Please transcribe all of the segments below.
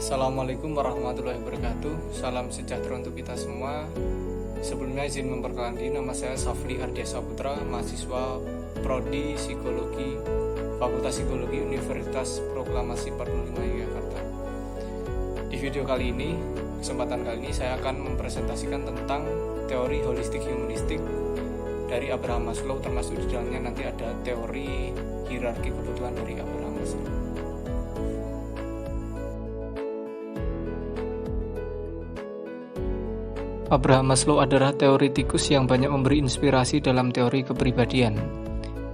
Assalamualaikum warahmatullahi wabarakatuh. Salam sejahtera untuk kita semua. Sebelumnya izin memperkenalkan diri, nama saya Safli Ardia Saputra, mahasiswa Prodi Psikologi Fakultas Psikologi Universitas Proklamasi 45 Yogyakarta. Di video kali ini, kesempatan kali ini saya akan mempresentasikan tentang teori holistik humanistik dari Abraham Maslow, termasuk di dalamnya nanti ada teori hierarki kebutuhan dari Abraham Maslow. Abraham Maslow adalah teoritikus yang banyak memberi inspirasi dalam teori kepribadian.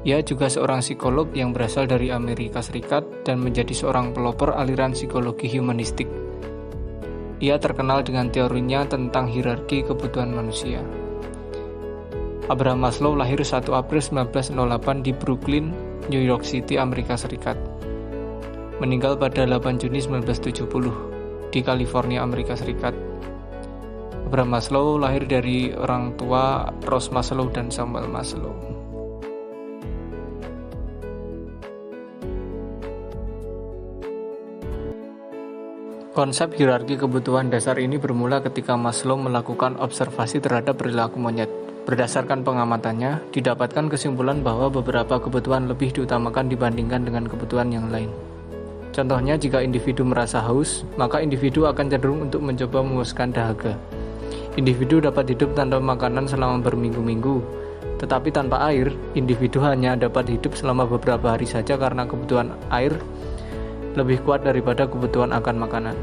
Ia juga seorang psikolog yang berasal dari Amerika Serikat dan menjadi seorang pelopor aliran psikologi humanistik. Ia terkenal dengan teorinya tentang hierarki kebutuhan manusia. Abraham Maslow lahir 1 April 1908 di Brooklyn, New York City, Amerika Serikat. Meninggal pada 8 Juni 1970 di California, Amerika Serikat. Abraham Maslow lahir dari orang tua Rose Maslow dan Samuel Maslow. Konsep hierarki kebutuhan dasar ini bermula ketika Maslow melakukan observasi terhadap perilaku monyet. Berdasarkan pengamatannya, didapatkan kesimpulan bahwa beberapa kebutuhan lebih diutamakan dibandingkan dengan kebutuhan yang lain. Contohnya, jika individu merasa haus, maka individu akan cenderung untuk mencoba memuaskan dahaga. Individu dapat hidup tanpa makanan selama berminggu-minggu, tetapi tanpa air, individu hanya dapat hidup selama beberapa hari saja karena kebutuhan air lebih kuat daripada kebutuhan akan makanan.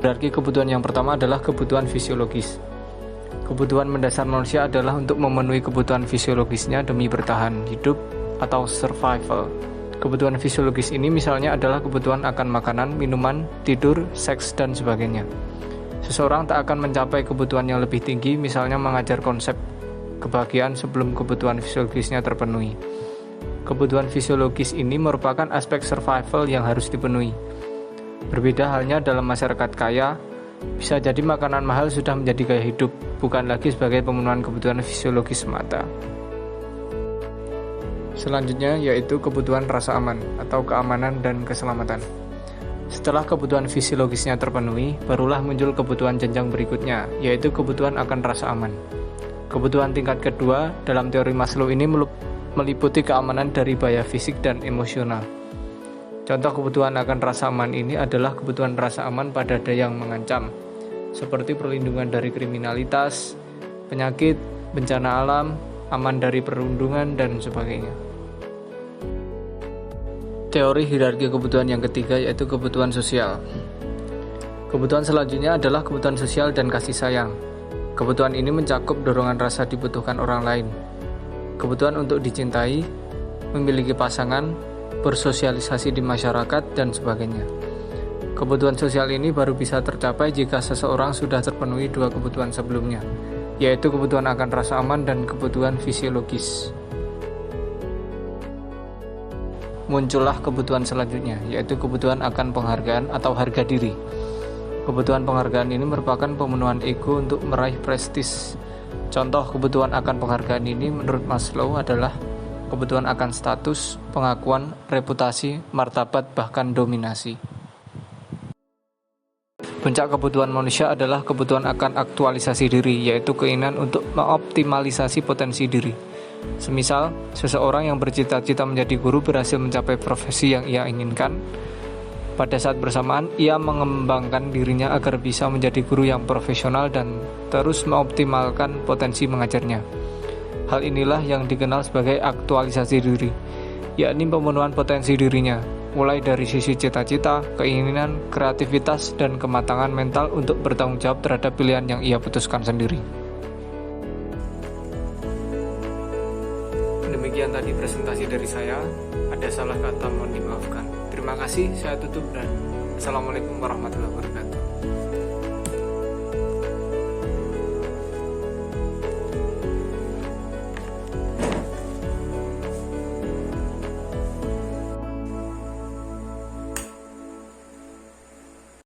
Hierarki kebutuhan yang pertama adalah kebutuhan fisiologis. Kebutuhan mendasar manusia adalah untuk memenuhi kebutuhan fisiologisnya demi bertahan hidup atau survival. Kebutuhan fisiologis ini misalnya adalah kebutuhan akan makanan, minuman, tidur, seks, dan sebagainya. Seseorang tak akan mencapai kebutuhan yang lebih tinggi, misalnya mengajar konsep kebahagiaan sebelum kebutuhan fisiologisnya terpenuhi. Kebutuhan fisiologis ini merupakan aspek survival yang harus dipenuhi. Berbeda halnya dalam masyarakat kaya, bisa jadi makanan mahal sudah menjadi gaya hidup, bukan lagi sebagai pemenuhan kebutuhan fisiologis semata. Selanjutnya yaitu kebutuhan rasa aman atau keamanan dan keselamatan. Setelah kebutuhan fisiologisnya terpenuhi, barulah muncul kebutuhan jenjang berikutnya, yaitu kebutuhan akan rasa aman. Kebutuhan tingkat kedua dalam teori Maslow ini meliputi keamanan dari bahaya fisik dan emosional. Contoh kebutuhan akan rasa aman ini adalah kebutuhan rasa aman pada daya yang mengancam, seperti perlindungan dari kriminalitas, penyakit, bencana alam, aman dari perundungan, dan sebagainya. Teori hierarki kebutuhan yang ketiga yaitu kebutuhan sosial. Kebutuhan selanjutnya adalah kebutuhan sosial dan kasih sayang. Kebutuhan ini mencakup dorongan rasa dibutuhkan orang lain, kebutuhan untuk dicintai, memiliki pasangan, bersosialisasi di masyarakat, dan sebagainya. Kebutuhan sosial ini baru bisa tercapai jika seseorang sudah terpenuhi dua kebutuhan sebelumnya, yaitu kebutuhan akan rasa aman dan kebutuhan fisiologis. Muncullah kebutuhan selanjutnya, yaitu kebutuhan akan penghargaan atau harga diri. Kebutuhan penghargaan ini merupakan pemenuhan ego untuk meraih prestis. Contoh kebutuhan akan penghargaan ini menurut Maslow adalah kebutuhan akan status, pengakuan, reputasi, martabat, bahkan dominasi. Puncak kebutuhan manusia adalah kebutuhan akan aktualisasi diri, yaitu keinginan untuk mengoptimalisasi potensi diri. Semisal, seseorang yang bercita-cita menjadi guru berhasil mencapai profesi yang ia inginkan. Pada saat bersamaan, ia mengembangkan dirinya agar bisa menjadi guru yang profesional dan terus mengoptimalkan potensi mengajarnya. Hal inilah yang dikenal sebagai aktualisasi diri, yakni pemenuhan potensi dirinya, mulai dari sisi cita-cita, keinginan, kreativitas, dan kematangan mental untuk bertanggung jawab terhadap pilihan yang ia putuskan sendiri. Demikian tadi presentasi dari saya. Ada salah kata mohon dimaafkan. Terima kasih, saya tutup dan Assalamualaikum warahmatullahi wabarakatuh.